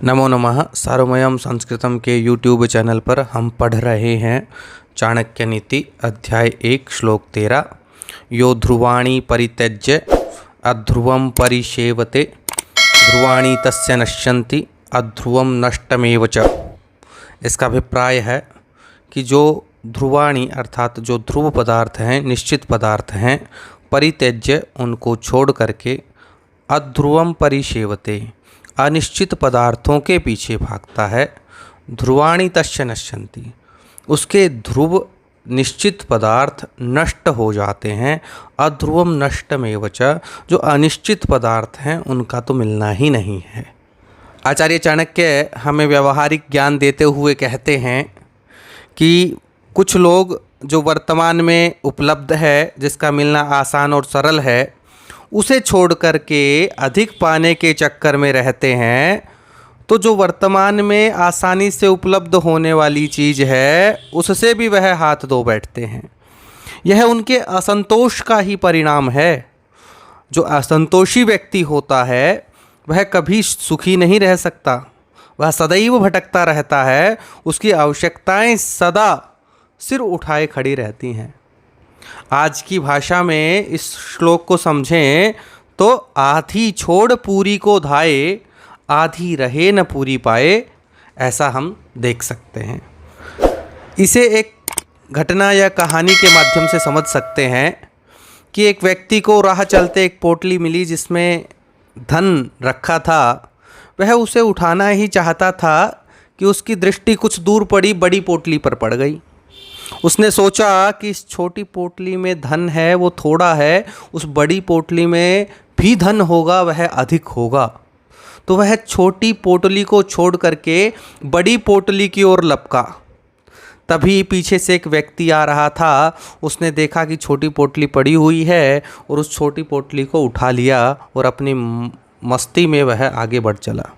नमो नमः। सार्वमयम संस्कृतम के YouTube channel पर हम पढ़ रहे हैं चाणक्य नीति अध्याय 1 श्लोक 13। यो ध्रुवाणी परित्यज्य अध्रुवं परिसेवते ध्रुवाणी तस्य नश्यन्ति अध्रुवं नष्टमेव च। इसका अभिप्राय है कि जो ध्रुवाणी अर्थात जो ध्रुव पदार्थ हैं, निश्चित पदार्थ हैं, परित्यज्य उनको छोड़ करके अध्रुवं परिसेवते अनिश्चित पदार्थों के पीछे भागता है, ध्रुवाणी तस्य नश्यन्ति उसके ध्रुव निश्चित पदार्थ नष्ट हो जाते हैं, अध्रुवम नष्टमेव च जो अनिश्चित पदार्थ हैं उनका तो मिलना ही नहीं है। आचार्य चाणक्य हमें व्यवहारिक ज्ञान देते हुए कहते हैं कि कुछ लोग जो वर्तमान में उपलब्ध है, जिसका मिलना आसान और सरल है, उसे छोड़ करके अधिक पाने के चक्कर में रहते हैं, तो जो वर्तमान में आसानी से उपलब्ध होने वाली चीज़ है उससे भी वह हाथ धो बैठते हैं। यह उनके असंतोष का ही परिणाम है। जो असंतोषी व्यक्ति होता है वह कभी सुखी नहीं रह सकता, वह सदैव भटकता रहता है, उसकी आवश्यकताएं सदा सिर उठाए खड़ी रहती हैं। आज की भाषा में इस श्लोक को समझें तो आधी छोड़ पूरी को धाए, आधी रहे न पूरी पाए, ऐसा हम देख सकते हैं। इसे एक घटना या कहानी के माध्यम से समझ सकते हैं कि एक व्यक्ति को राह चलते एक पोटली मिली जिसमें धन रखा था। वह उसे उठाना ही चाहता था कि उसकी दृष्टि कुछ दूर पड़ी, बड़ी पोटली पर पड़ गई। उसने सोचा कि इस छोटी पोटली में धन है वो थोड़ा है, उस बड़ी पोटली में भी धन होगा वह अधिक होगा। तो वह छोटी पोटली को छोड़ करके बड़ी पोटली की ओर लपका। तभी पीछे से एक व्यक्ति आ रहा था। उसने देखा कि छोटी पोटली पड़ी हुई है और उस छोटी पोटली को उठा लिया और अपनी मस्ती में वह आगे बढ़ चला।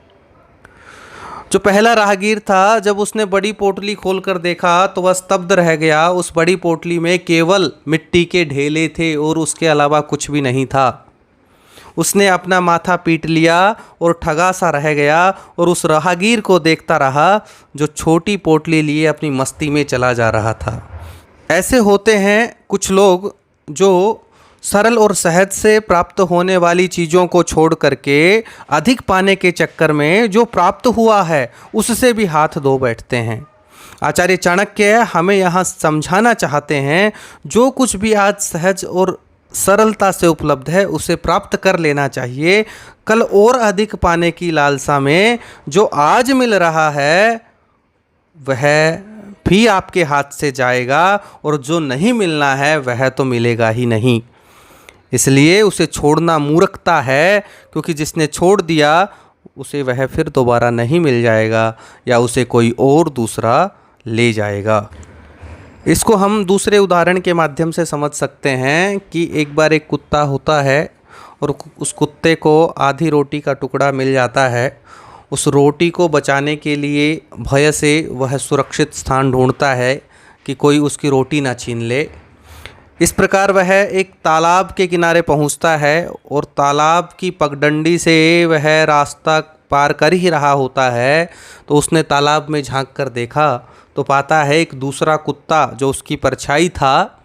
जो पहला राहगीर था, जब उसने बड़ी पोटली खोलकर देखा तो वह स्तब्ध रह गया। उस बड़ी पोटली में केवल मिट्टी के ढेले थे और उसके अलावा कुछ भी नहीं था। उसने अपना माथा पीट लिया और ठगा सा रह गया और उस राहगीर को देखता रहा जो छोटी पोटली लिए अपनी मस्ती में चला जा रहा था। ऐसे होते हैं कुछ लोग जो सरल और सहज से प्राप्त होने वाली चीज़ों को छोड़ करके अधिक पाने के चक्कर में जो प्राप्त हुआ है उससे भी हाथ धो बैठते हैं। आचार्य चाणक्य हमें यहाँ समझाना चाहते हैं, जो कुछ भी आज सहज और सरलता से उपलब्ध है उसे प्राप्त कर लेना चाहिए। कल और अधिक पाने की लालसा में जो आज मिल रहा है वह भी आपके हाथ से जाएगा और जो नहीं मिलना है वह तो मिलेगा ही नहीं। इसलिए उसे छोड़ना मूर्खता है, क्योंकि जिसने छोड़ दिया उसे वह फिर दोबारा नहीं मिल जाएगा या उसे कोई और दूसरा ले जाएगा। इसको हम दूसरे उदाहरण के माध्यम से समझ सकते हैं कि एक बार एक कुत्ता होता है और उस कुत्ते को आधी रोटी का टुकड़ा मिल जाता है। उस रोटी को बचाने के लिए भय से वह सुरक्षित स्थान ढूंढता है कि कोई उसकी रोटी ना छीन ले। इस प्रकार वह एक तालाब के किनारे पहुंचता है और तालाब की पगडंडी से वह रास्ता पार कर ही रहा होता है तो उसने तालाब में झांक कर देखा तो पाता है एक दूसरा कुत्ता जो उसकी परछाई था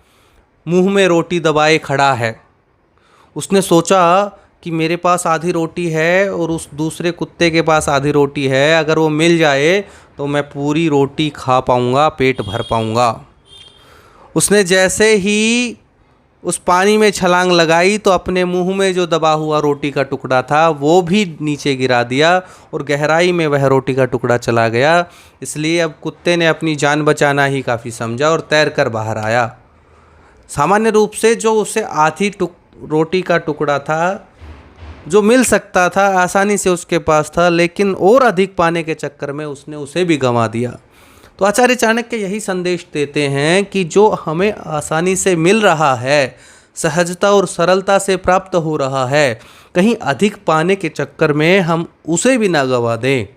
मुंह में रोटी दबाए खड़ा है। उसने सोचा कि मेरे पास आधी रोटी है और उस दूसरे कुत्ते के पास आधी रोटी है, अगर वो मिल जाए तो मैं पूरी रोटी खा पाऊँगा, पेट भर पाऊँगा। उसने जैसे ही उस पानी में छलांग लगाई तो अपने मुंह में जो दबा हुआ रोटी का टुकड़ा था वो भी नीचे गिरा दिया और गहराई में वह रोटी का टुकड़ा चला गया। इसलिए अब कुत्ते ने अपनी जान बचाना ही काफ़ी समझा और तैर कर बाहर आया। सामान्य रूप से जो उसे आधी रोटी का टुकड़ा था जो मिल सकता था आसानी से उसके पास था, लेकिन और अधिक पाने के चक्कर में उसने उसे भी गंवा दिया। तो आचार्य चाणक्य यही संदेश देते हैं कि जो हमें आसानी से मिल रहा है, सहजता और सरलता से प्राप्त हो रहा है, कहीं अधिक पाने के चक्कर में हम उसे भी ना गवा दें।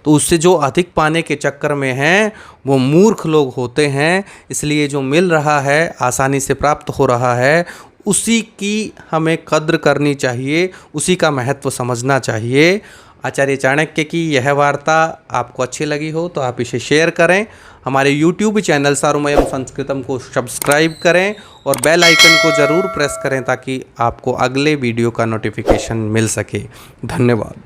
तो उससे जो अधिक पाने के चक्कर में हैं वो मूर्ख लोग होते हैं। इसलिए जो मिल रहा है, आसानी से प्राप्त हो रहा है, उसी की हमें कद्र करनी चाहिए, उसी का महत्व समझना चाहिए। आचार्य चाणक्य की यह वार्ता आपको अच्छी लगी हो तो आप इसे शेयर करें, हमारे YouTube चैनल सारुमयम संस्कृतम को सब्सक्राइब करें और बेल आइकन को ज़रूर प्रेस करें ताकि आपको अगले वीडियो का नोटिफिकेशन मिल सके। धन्यवाद।